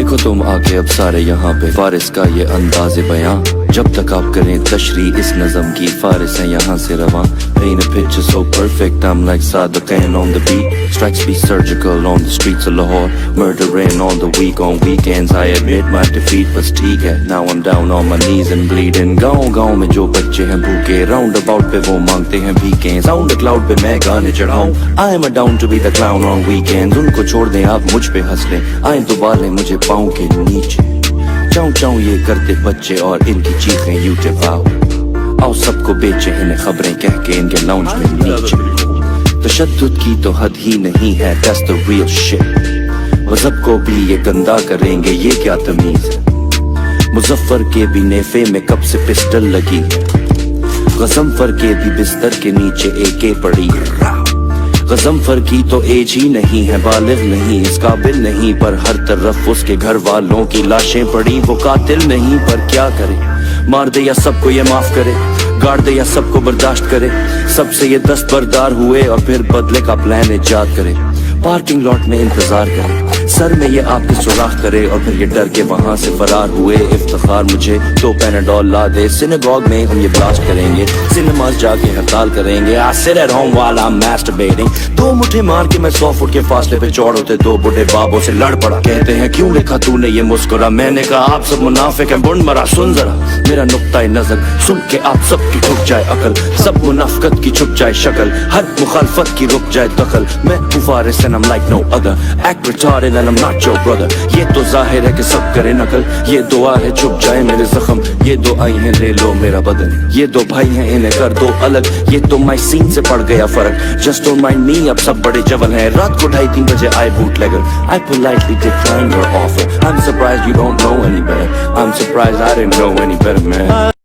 دیکھو تم آگے اب سارے یہاں پہ فارس کا یہ انداز بیاں جب تک آپ کریں تشریح اس نظم کی فارس ہیں یہاں سے رواں Paint a picture so perfect I'm like Sadiqain on the beat Strikes be surgical on the streets of Lahore Murdering on the week on weekends I admit my defeat but ٹھیک ہے Now I'm down on my knees and bleeding گاؤں گاؤں میں جو بچے ہیں بھوکے round about پہ وہ مانگتے ہیں بھیکیں ساؤنڈ کلاؤڈ پہ میں گانے چڑھاؤں I am a down to be the clown on weekends ان کو چھوڑ دیں آپ مجھ پہ ہنس لیں آئیں تو بالیں مجھے پاؤں کے نیچے چاؤں چاؤں یہ کرتے بچے اور ان کی چیخیں یوٹیوب آؤ سب کو بیچے انہیں خبریں کہہ کے ان کے لاؤنج میں نیچے تشدد کی تو حد ہی نہیں ہے that's the real shit مذہب کو بھی یہ گندا کریں گے یہ کیا تمیز ہے مظفر کے بھی نیفے میں کب سے پسٹل لگی ہے غضنفر کے بھی بستر کے نیچے AK پڑی ہے غضنفر کی تو ایج ہی نہیں ہے بالغ نہیں اس قابل نہیں پر ہر طرف اس کے گھر والوں کی لاشیں پڑی وہ قاتل نہیں پر کیا کرے مار دے یا سب کو یہ معاف کرے گاڑ دے یا سب کو برداشت کرے سب سے یہ دستبردار ہوئے اور پھر بدلے کا پلان ایجاد کرے پارکنگ لاٹ میں انتظار کرے سر میں یہ آپ کے سوراخ کرے اور پھر یہ ڈر کے وہاں سے فرار ہوئے افتخار مجھے 2 پیناڈول لا دے سینیگوگ میں ہم یہ بلاسٹ کریں گے سینماز جا کے ہڑتال کریں گے I sit at home while I'm masturbating 2 مٹھے مار کے میں 100 فٹ کے فاصلے پہ چوڑ ہوتے 2 بڑھے بابوں سے لڑ پڑا کہتے ہیں کیوں لکھا تو نے یہ مسکرا میں نے کہا آپ سب منافق ہیں بن مرا سن ذرا میرا نقطۂ نظر سن کے آپ سب کی ٹھک جائے عقل سب منافقت کی چھپ جائے شکل ہر مخالفت کی رک جائے دخل میں فارس and I'm like no other act retarded and I'm not your brother یہ تو ظاہر ہے کہ سب کرے نقل یہ دعا ہے چھپ جائے میرے زخم یہ 2 آئی ہیں لے لو میرا بدن یہ 2 بھائی ہیں انہیں کر دو الگ یہ تو my scene سے پڑ گیا فرق just don't mind me اب سب بڑے جول ہیں رات کو 2:30 بجے آئے bootlegger I politely declined your offer I'm surprised you don't know any better I'm surprised I didn't know any better man